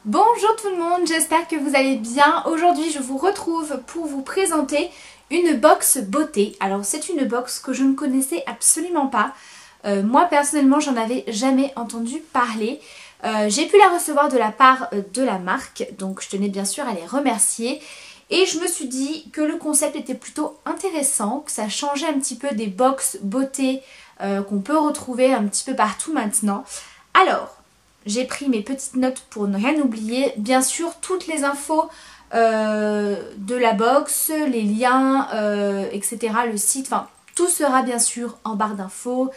Bonjour tout le monde, j'espère que vous allez bien. Aujourd'hui je vous retrouve pour vous présenter une box beauté. Alors c'est une box que je ne connaissais absolument pas. Moi personnellement j'en avais jamais entendu parler. J'ai pu la recevoir de la part de la marque, donc je tenais bien sûr à les remercier. Et je me suis dit que le concept était plutôt intéressant, que ça changeait un petit peu des box beauté qu'on peut retrouver un petit peu partout maintenant. Alors, j'ai pris mes petites notes pour ne rien oublier. Bien sûr, toutes les infos de la box, les liens, etc. Le site, enfin, tout sera bien sûr en barre d'infos.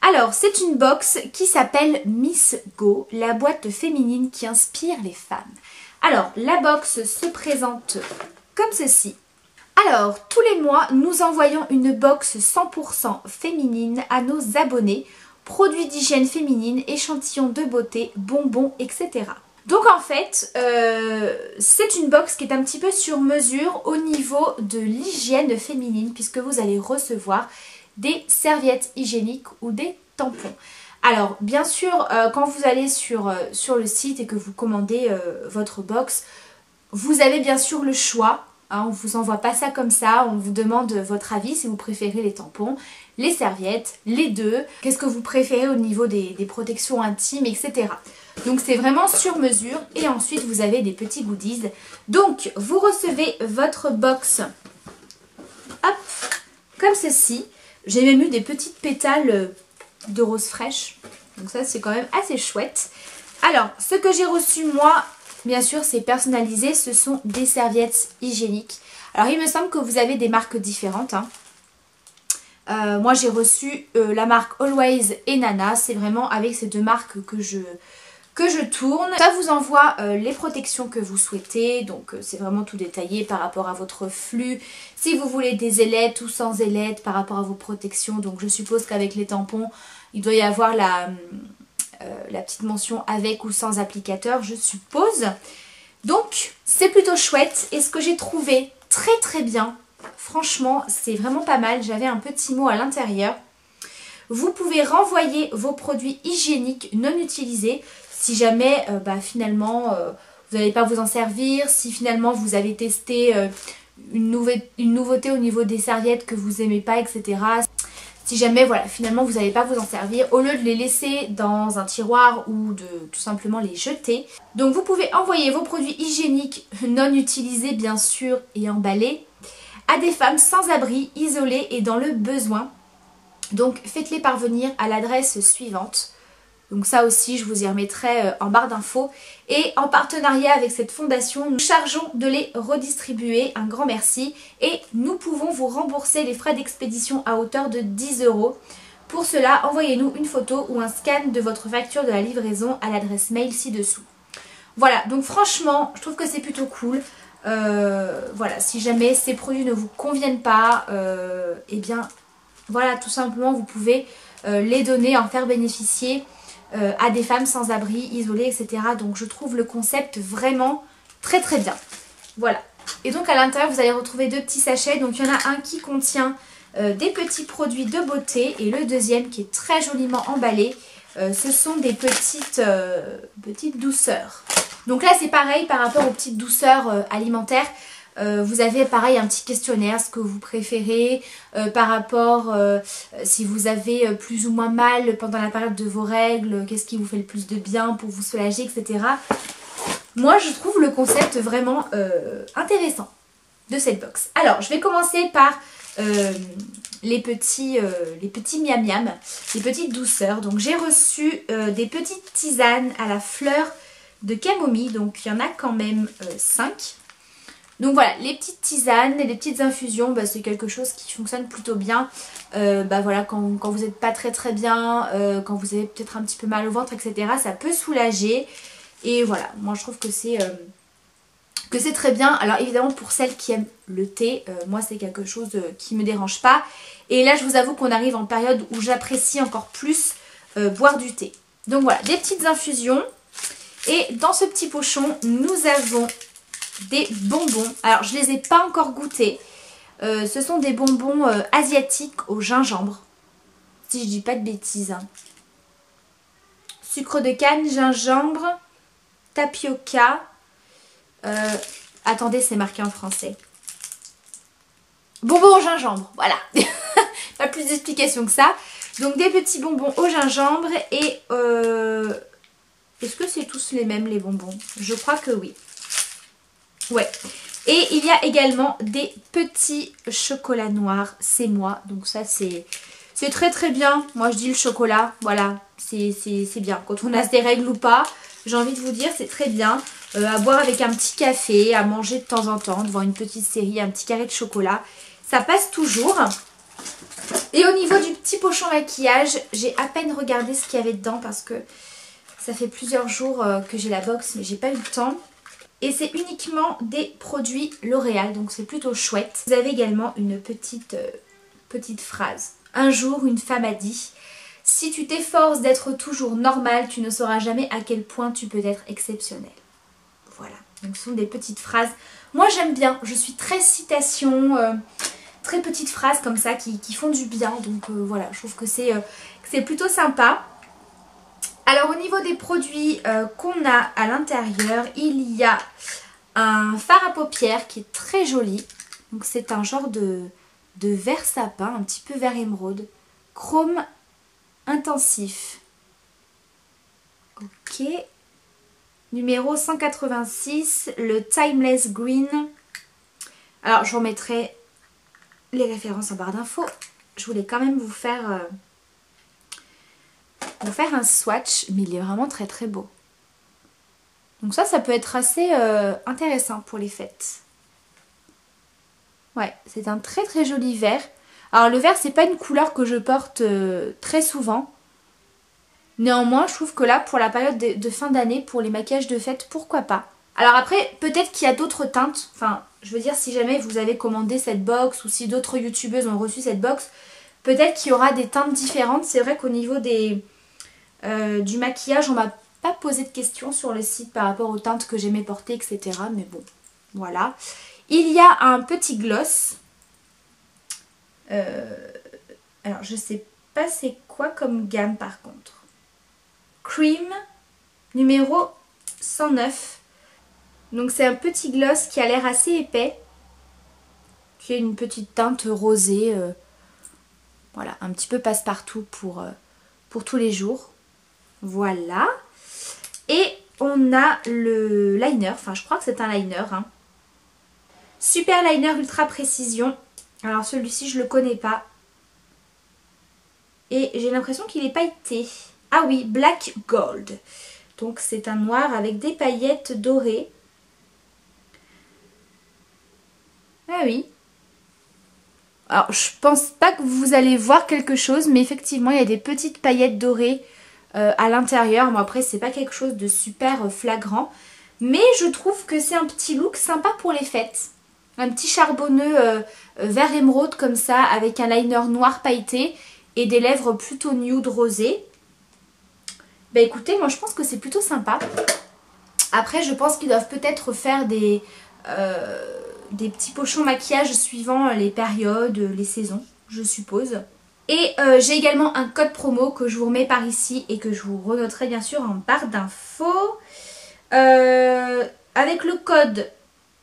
Alors, c'est une box qui s'appelle Miss Go, la boîte féminine qui inspire les femmes. Alors, la box se présente comme ceci. Alors, tous les mois, nous envoyons une box 100% féminine à nos abonnés. Produits d'hygiène féminine, échantillons de beauté, bonbons, etc. Donc en fait, c'est une box qui est un petit peu sur mesure au niveau de l'hygiène féminine puisque vous allez recevoir des serviettes hygiéniques ou des tampons. Alors bien sûr, quand vous allez sur le site et que vous commandez votre box, vous avez bien sûr le choix. Hein, on ne vous envoie pas ça comme ça, on vous demande votre avis si vous préférez les tampons, les serviettes, les deux, qu'est-ce que vous préférez au niveau des protections intimes, etc. Donc c'est vraiment sur mesure et ensuite vous avez des petits goodies. Donc vous recevez votre box, hop, comme ceci. J'ai même eu des petites pétales de rose fraîche, donc ça c'est quand même assez chouette. Alors ce que j'ai reçu moi, bien sûr, c'est personnalisé, ce sont des serviettes hygiéniques. Alors, il me semble que vous avez des marques différentes. Hein. Moi, j'ai reçu la marque Always et Nana. C'est vraiment avec ces deux marques que je tourne. Ça vous envoie les protections que vous souhaitez. Donc, c'est vraiment tout détaillé par rapport à votre flux. Si vous voulez des ailettes ou sans ailettes par rapport à vos protections. Donc, je suppose qu'avec les tampons, il doit y avoir la petite mention avec ou sans applicateur, je suppose. Donc c'est plutôt chouette et ce que j'ai trouvé très bien, franchement c'est vraiment pas mal. J'avais un petit mot à l'intérieur. Vous pouvez renvoyer vos produits hygiéniques non utilisés si jamais finalement vous n'allez pas vous en servir, si finalement vous avez testé une nouveauté au niveau des serviettes que vous n'aimez pas, etc. Si jamais, voilà, finalement vous n'allez pas vous en servir, au lieu de les laisser dans un tiroir ou de tout simplement les jeter. Donc vous pouvez envoyer vos produits hygiéniques non utilisés bien sûr et emballés à des femmes sans abri, isolées et dans le besoin. Donc faites-les parvenir à l'adresse suivante. Donc ça aussi je vous y remettrai en barre d'infos. Et en partenariat avec cette fondation, nous chargeons de les redistribuer. Un grand merci. Et nous pouvons vous rembourser les frais d'expédition à hauteur de 10 €. Pour cela, envoyez-nous une photo ou un scan de votre facture de la livraison à l'adresse mail ci-dessous. Voilà, donc franchement, je trouve que c'est plutôt cool. Voilà, si jamais ces produits ne vous conviennent pas, eh bien, voilà, tout simplement, vous pouvez les donner, en faire bénéficier à des femmes sans abri, isolées, etc. Donc je trouve le concept vraiment très bien. Voilà. Et donc à l'intérieur vous allez retrouver deux petits sachets. Donc il y en a un qui contient des petits produits de beauté et le deuxième qui est très joliment emballé. Ce sont des petites douceurs. Donc là c'est pareil par rapport aux petites douceurs alimentaires. Vous avez pareil un petit questionnaire, ce que vous préférez par rapport si vous avez plus ou moins mal pendant la période de vos règles, qu'est-ce qui vous fait le plus de bien pour vous soulager, etc. Moi je trouve le concept vraiment intéressant de cette box. Alors je vais commencer par les petits miam miam, les petites douceurs. Donc j'ai reçu des petites tisanes à la fleur de camomille, donc il y en a quand même 5. Donc voilà, les petites tisanes et les petites infusions, c'est quelque chose qui fonctionne plutôt bien. Voilà, quand vous n'êtes pas très bien, quand vous avez peut-être un petit peu mal au ventre, etc. Ça peut soulager. Et voilà, moi je trouve que c'est très bien. Alors évidemment pour celles qui aiment le thé, moi c'est quelque chose qui me dérange pas. Et là je vous avoue qu'on arrive en période où j'apprécie encore plus boire du thé. Donc voilà, des petites infusions. Et dans ce petit pochon, nous avons des bonbons. Alors je les ai pas encore goûtés. Ce sont des bonbons asiatiques au gingembre. Si je dis pas de bêtises. Hein. Sucre de canne, gingembre tapioca. Attendez, c'est marqué en français. Bonbons au gingembre, voilà. Pas plus d'explications que ça. Donc des petits bonbons au gingembre et... est-ce que c'est tous les mêmes les bonbons? Je crois que oui. Ouais. Et il y a également des petits chocolats noirs, c'est moi. Donc ça c'est très très bien. Moi je dis le chocolat, voilà, c'est bien. Quand on a des règles ou pas, j'ai envie de vous dire c'est très bien. À boire avec un petit café, à manger de temps en temps, devant une petite série, un petit carré de chocolat. Ça passe toujours. Et au niveau du petit pochon maquillage, j'ai à peine regardé ce qu'il y avait dedans parce que ça fait plusieurs jours que j'ai la box mais j'ai pas eu le temps. Et c'est uniquement des produits L'Oréal, donc c'est plutôt chouette. Vous avez également une petite phrase. Un jour, une femme a dit « Si tu t'efforces d'être toujours normal, tu ne sauras jamais à quel point tu peux être exceptionnel. » Voilà, donc ce sont des petites phrases. Moi j'aime bien, je suis très citation, très petites phrases comme ça qui font du bien. Donc voilà, je trouve que c'est plutôt sympa. Alors au niveau des produits qu'on a à l'intérieur, il y a un fard à paupières qui est très joli. Donc c'est un genre de vert sapin, un petit peu vert émeraude. Chrome intensif. Ok. Numéro 186, le Timeless Green. Alors je vous remettrai les références en barre d'infos. Je voulais quand même vous faire un swatch, mais il est vraiment très très beau. Donc ça peut être assez intéressant pour les fêtes. Ouais, c'est un très très joli vert. Alors le vert, c'est pas une couleur que je porte très souvent. Néanmoins, je trouve que là, pour la période de fin d'année, pour les maquillages de fête, pourquoi pas. Alors après, peut-être qu'il y a d'autres teintes. Enfin, je veux dire, si jamais vous avez commandé cette box ou si d'autres youtubeuses ont reçu cette box, peut-être qu'il y aura des teintes différentes. C'est vrai qu'au niveau du maquillage, on m'a pas posé de questions sur le site par rapport aux teintes que j'aimais porter, etc. Mais bon, voilà. Il y a un petit gloss. Alors, je sais pas c'est quoi comme gamme par contre. Cream numéro 109. Donc c'est un petit gloss qui a l'air assez épais. Qui a une petite teinte rosée. Voilà, un petit peu passe-partout pour tous les jours. Voilà. Et on a le liner. Enfin, je crois que c'est un liner. Hein. Super liner ultra précision. Alors celui-ci, je le connais pas. Et j'ai l'impression qu'il est pailleté. Ah oui, Black Gold. Donc c'est un noir avec des paillettes dorées. Ah oui. Alors je pense pas que vous allez voir quelque chose, mais effectivement il y a des petites paillettes dorées à l'intérieur. Bon après c'est pas quelque chose de super flagrant. Mais je trouve que c'est un petit look sympa pour les fêtes. Un petit charbonneux vert émeraude comme ça avec un liner noir pailleté et des lèvres plutôt nude rosées. Bah écoutez, moi je pense que c'est plutôt sympa. Après je pense qu'ils doivent peut-être faire des petits pochons maquillage suivant les périodes, les saisons, je suppose. Et j'ai également un code promo que je vous remets par ici et que je vous renoterai bien sûr en barre d'infos. Avec le code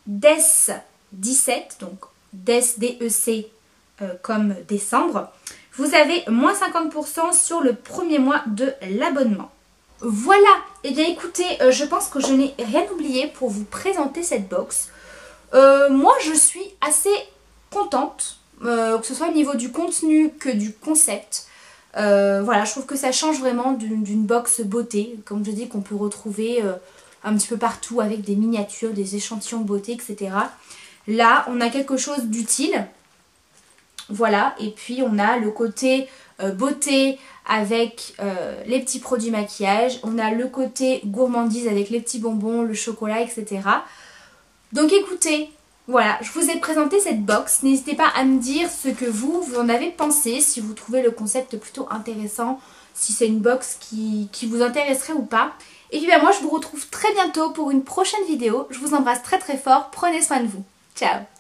DEC17, donc DEC, D-E-C comme décembre, vous avez moins 50% sur le premier mois de l'abonnement. Voilà, et bien écoutez, je pense que je n'ai rien oublié pour vous présenter cette box. Moi je suis assez contente, que ce soit au niveau du contenu que du concept. Voilà, je trouve que ça change vraiment d'une box beauté, comme je dis, qu'on peut retrouver un petit peu partout avec des miniatures, des échantillons beauté, etc. Là, on a quelque chose d'utile. Voilà, et puis on a le côté beauté avec les petits produits maquillage. On a le côté gourmandise avec les petits bonbons, le chocolat, etc. Donc écoutez, voilà, je vous ai présenté cette box. N'hésitez pas à me dire ce que vous en avez pensé, si vous trouvez le concept plutôt intéressant, si c'est une box qui vous intéresserait ou pas. Et puis ben, moi je vous retrouve très bientôt pour une prochaine vidéo. Je vous embrasse très très fort, prenez soin de vous. Ciao!